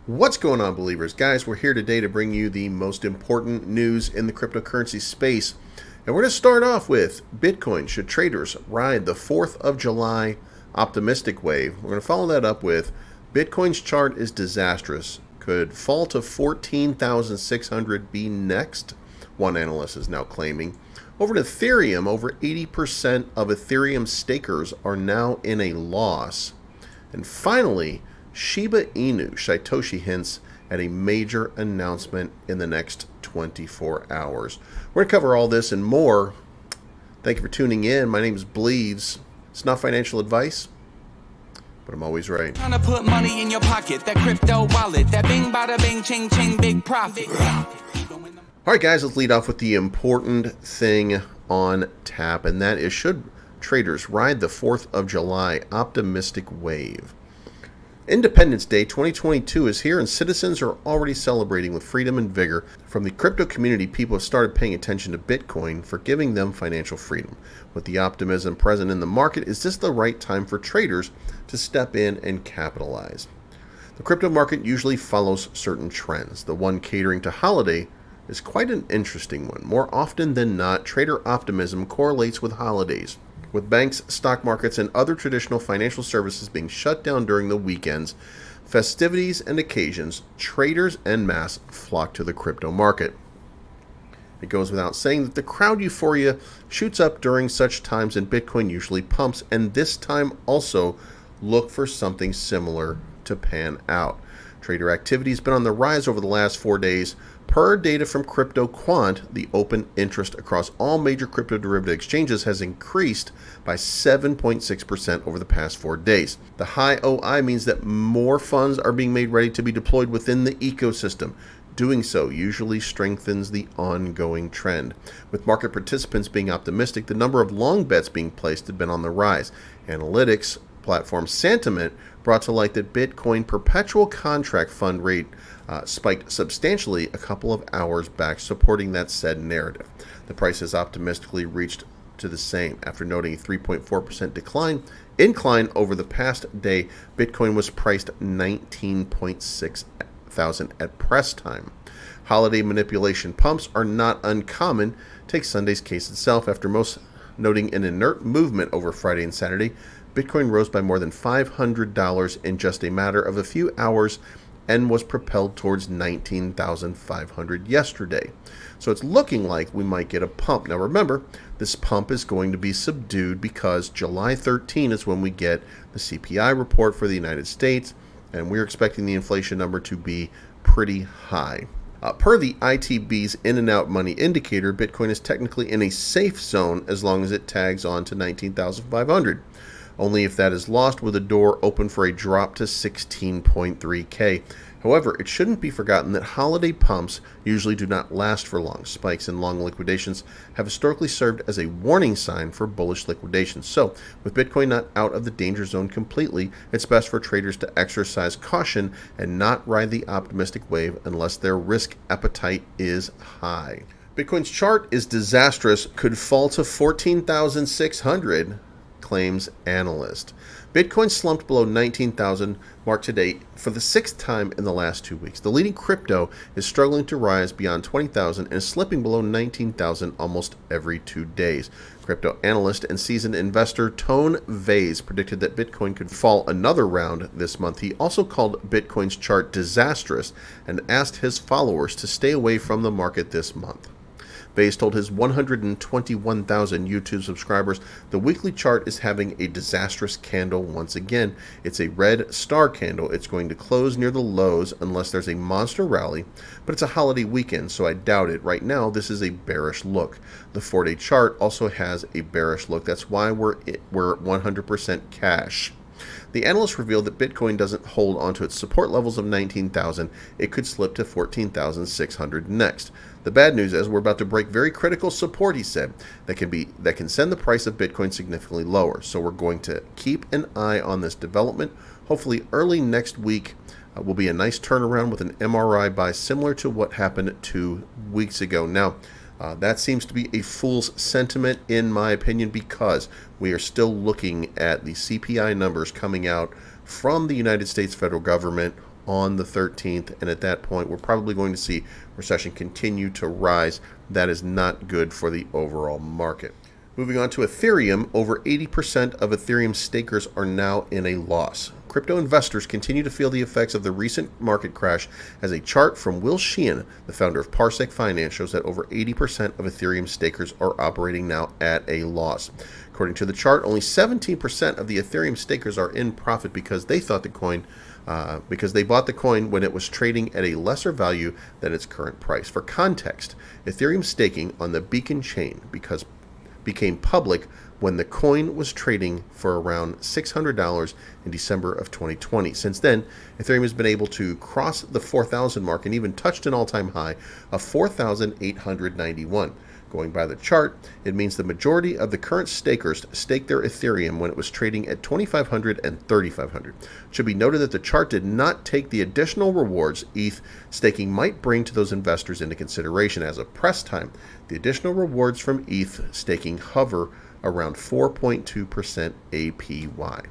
What's going on, believers? Guys, we're here today to bring you the most important news in the cryptocurrency space. And we're going to start off with Bitcoin. Should traders ride the 4th of July optimistic wave? We're going to follow that up with Bitcoin's chart is disastrous. Could fall to 14,600 be next? One analyst is now claiming. Over to Ethereum, over 80% of Ethereum stakers are now in a loss. And finally, Shiba Inu, Satoshi hints at a major announcement in the next 24 hours. We're going to cover all this and more. Thank you for tuning in. My name is Bleaves. It's not financial advice, but I'm always right. Trying to put money in your pocket, that crypto wallet, that bing bada bing ching ching big profit. All right, guys, let's lead off with the important thing on tap, and that is, should traders ride the 4th of July optimistic wave? Independence Day 2022 is here, and citizens are already celebrating with freedom and vigor. From the crypto community, people have started paying attention to Bitcoin for giving them financial freedom. With the optimism present in the market, is this the right time for traders to step in and capitalize? The crypto market usually follows certain trends. The one catering to holiday is quite an interesting one. More often than not, trader optimism correlates with holidays. With banks, stock markets, and other traditional financial services being shut down during the weekends, festivities, and occasions, traders en masse flock to the crypto market. It goes without saying that the crowd euphoria shoots up during such times, and Bitcoin usually pumps, and this time also look for something similar to pan out. Trader activity has been on the rise over the last 4 days. Per data from Crypto Quant, the open interest across all major crypto derivative exchanges has increased by 7.6% over the past 4 days. The high OI means that more funds are being made ready to be deployed within the ecosystem. Doing so usually strengthens the ongoing trend. With market participants being optimistic, the number of long bets being placed had been on the rise. Analytics platform Sentiment brought to light that Bitcoin perpetual contract fund rate spiked substantially a couple of hours back, supporting that said narrative. The price has optimistically reached to the same. After noting a 3.4% incline over the past day, Bitcoin was priced 19.6 thousand at press time. Holiday manipulation pumps are not uncommon. Take Sunday's case itself. After most noting an inert movement over Friday and Saturday, Bitcoin rose by more than $500 in just a matter of a few hours and was propelled towards 19,500 yesterday. So it's looking like we might get a pump. Now remember, this pump is going to be subdued because July 13 is when we get the CPI report for the United States, and we're expecting the inflation number to be pretty high. Per the ITB's in and out money indicator, Bitcoin is technically in a safe zone as long as it tags on to 19,500. Only if that is lost will the door open for a drop to 16.3K. However, it shouldn't be forgotten that holiday pumps usually do not last for long. Spikes and long liquidations have historically served as a warning sign for bullish liquidations. So, with Bitcoin not out of the danger zone completely, it's best for traders to exercise caution and not ride the optimistic wave unless their risk appetite is high. Bitcoin's chart is disastrous, could fall to 14,600. Claims analyst. Bitcoin slumped below 19,000 mark today for the 6th time in the last 2 weeks. The leading crypto is struggling to rise beyond 20,000 and is slipping below 19,000 almost every 2 days. Crypto analyst and seasoned investor Tone Vase predicted that Bitcoin could fall another round this month. He also called Bitcoin's chart disastrous and asked his followers to stay away from the market this month. Vase told his 121,000 YouTube subscribers the weekly chart is having a disastrous candle once again. It's a red star candle. It's going to close near the lows unless there's a monster rally, but it's a holiday weekend, so I doubt it. Right now, this is a bearish look. The 4-day chart also has a bearish look. That's why we're 100% cash. The analyst revealed that Bitcoin doesn't hold onto its support levels of 19,000. It could slip to 14,600 next. The bad news is we're about to break very critical support, he said, that can send the price of Bitcoin significantly lower. So we're going to keep an eye on this development. Hopefully early next week will be a nice turnaround with an MRI buy similar to what happened 2 weeks ago. Now, That seems to be a fool's sentiment in my opinion, because we are still looking at the CPI numbers coming out from the United States federal government on the 13th, and at that point, we're probably going to see recession continue to rise. That is not good for the overall market. Moving on to Ethereum, over 80% of Ethereum stakers are now in a loss. Crypto investors continue to feel the effects of the recent market crash, as a chart from Will Sheehan, the founder of Parsec Finance, shows that over 80% of Ethereum stakers are operating now at a loss. According to the chart, only 17% of the Ethereum stakers are in profit because they thought the coin because they bought the coin when it was trading at a lesser value than its current price. For context, Ethereum staking on the Beacon chain became public when the coin was trading for around $600 in December of 2020. Since then, Ethereum has been able to cross the 4,000 mark and even touched an all-time high of 4,891. Going by the chart, it means the majority of the current stakers staked their Ethereum when it was trading at $2,500 and $3,500. It should be noted that the chart did not take the additional rewards ETH staking might bring to those investors into consideration. As of press time, the additional rewards from ETH staking hover around 4.2% APY.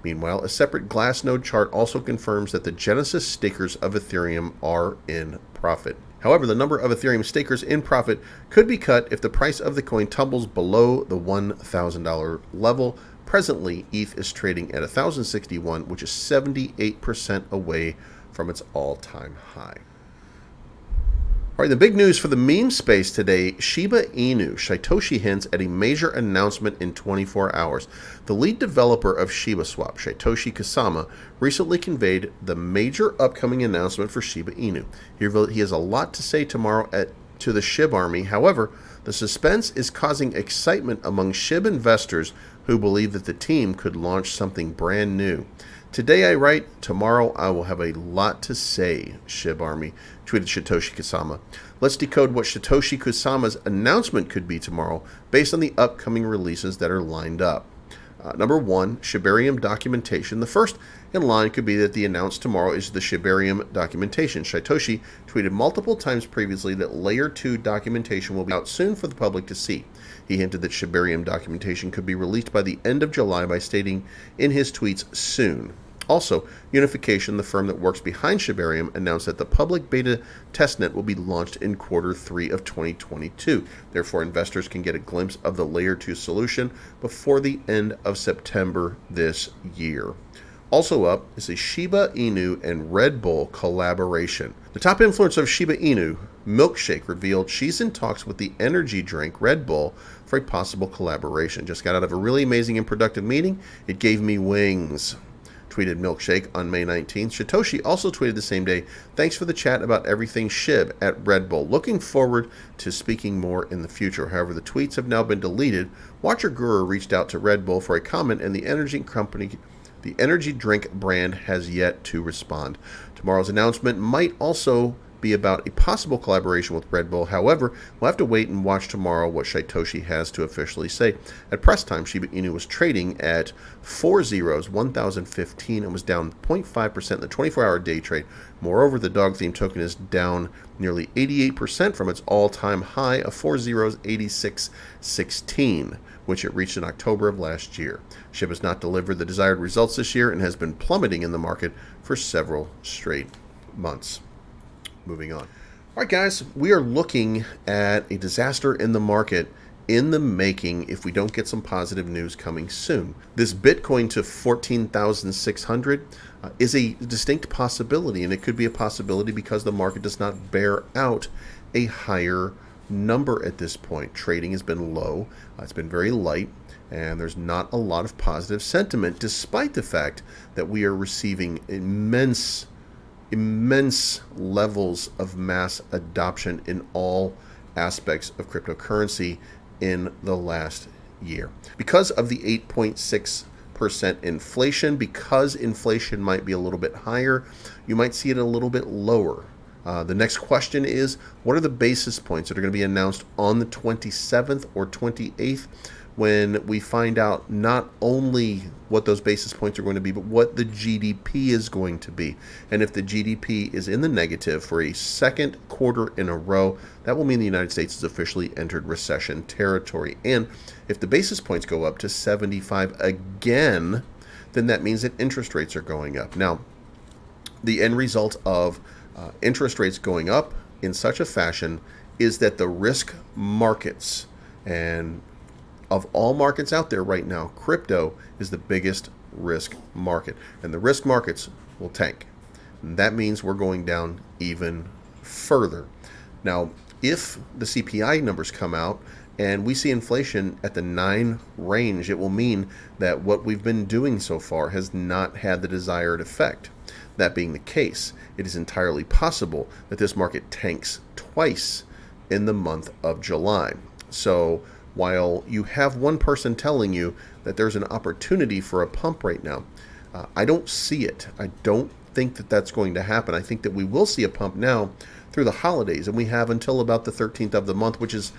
Meanwhile, a separate Glassnode chart also confirms that the Genesis stakers of Ethereum are in profit. However, the number of Ethereum stakers in profit could be cut if the price of the coin tumbles below the $1,000 level. Presently, ETH is trading at $1,061, which is 78% away from its all-time high. All right, the big news for the meme space today, Shiba Inu. Satoshi hints at a major announcement in 24 hours. The lead developer of Shiba Swap, Satoshi Kusama, recently conveyed the major upcoming announcement for Shiba Inu. He has a lot to say tomorrow to the SHIB army. However, the suspense is causing excitement among SHIB investors who believe that the team could launch something brand new. Today I write, tomorrow I will have a lot to say, SHIB Army, tweeted Satoshi Kusama. Let's decode what Satoshi Kusama's announcement could be tomorrow based on the upcoming releases that are lined up. Number one, Shibarium documentation. The first in line could be that the announced tomorrow is the Shibarium documentation. Satoshi tweeted multiple times previously that Layer 2 documentation will be out soon for the public to see. He hinted that Shibarium documentation could be released by the end of July by stating in his tweets, soon. Also, Unification, the firm that works behind Shibarium, announced that the public beta testnet will be launched in Q3 of 2022. Therefore, investors can get a glimpse of the Layer 2 solution before the end of September this year. Also up is a Shiba Inu and Red Bull collaboration. The top influencer of Shiba Inu, Milkshake, revealed she's in talks with the energy drink Red Bull for a possible collaboration. Just got out of a really amazing and productive meeting. It gave me wings, tweeted Milkshake on May 19th. Satoshi also tweeted the same day, thanks for the chat about everything SHIB at Red Bull. Looking forward to speaking more in the future. However, the tweets have now been deleted. Watcher Guru reached out to Red Bull for a comment, and the energy drink brand has yet to respond. Tomorrow's announcement might also be about a possible collaboration with Red Bull. However, we'll have to wait and watch tomorrow what Satoshi has to officially say. At press time, Shiba Inu was trading at 1,015 and was down 0.5% in the 24-hour day trade. Moreover, the dog theme token is down nearly 88% from its all-time high of 86.16, which it reached in October of last year. SHIB has not delivered the desired results this year and has been plummeting in the market for several straight months. Moving on. All right, guys, we are looking at a disaster in the market in the making if we don't get some positive news coming soon. This Bitcoin to 14,600 is a distinct possibility, and it could be a possibility because the market does not bear out a higher number at this point. Trading has been low. It's been very light, and there's not a lot of positive sentiment, despite the fact that we are receiving immense levels of mass adoption in all aspects of cryptocurrency in the last year. Because of the 8.6% inflation, because inflation might be a little bit higher, you might see it a little bit lower. The next question is, what are the basis points that are going to be announced on the 27th or 28th when we find out not only what those basis points are going to be, but what the GDP is going to be. And if the GDP is in the negative for a second quarter in a row, that will mean the United States has officially entered recession territory. And if the basis points go up to 75 again, then that means that interest rates are going up. Now, The end result of interest rates going up in such a fashion is that the risk markets, and of all markets out there right now, crypto is the biggest risk market, and the risk markets will tank. And that means we're going down even further. Now, if the CPI numbers come out and we see inflation at the 9 range, it will mean that what we've been doing so far has not had the desired effect. That being the case, it is entirely possible that this market tanks twice in the month of July. So while you have one person telling you that there's an opportunity for a pump right now, I don't see it. I don't think that that's going to happen. I think that we will see a pump now through the holidays, and we have until about the 13th of the month, which is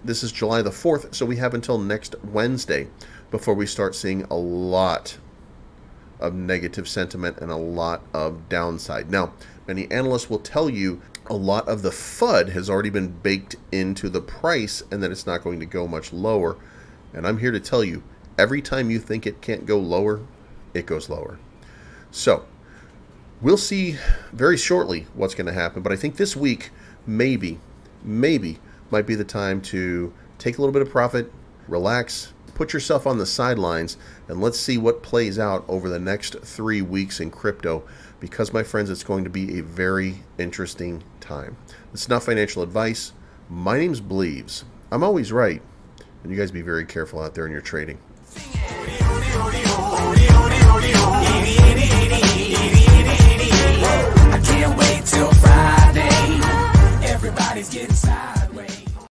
this is July the 4th, so we have until next Wednesday before we start seeing a lot of negative sentiment and a lot of downside. Now, many analysts will tell you a lot of the FUD has already been baked into the price and that it's not going to go much lower. And I'm here to tell you, every time you think it can't go lower, it goes lower. So we'll see very shortly what's going to happen, but I think this week maybe might be the time to take a little bit of profit, relax, put yourself on the sidelines, and let's see what plays out over the next 3 weeks in crypto, because, my friends, it's going to be a very interesting time. It's not financial advice. My name's Bleaves. I'm always right, and you guys be very careful out there in your trading.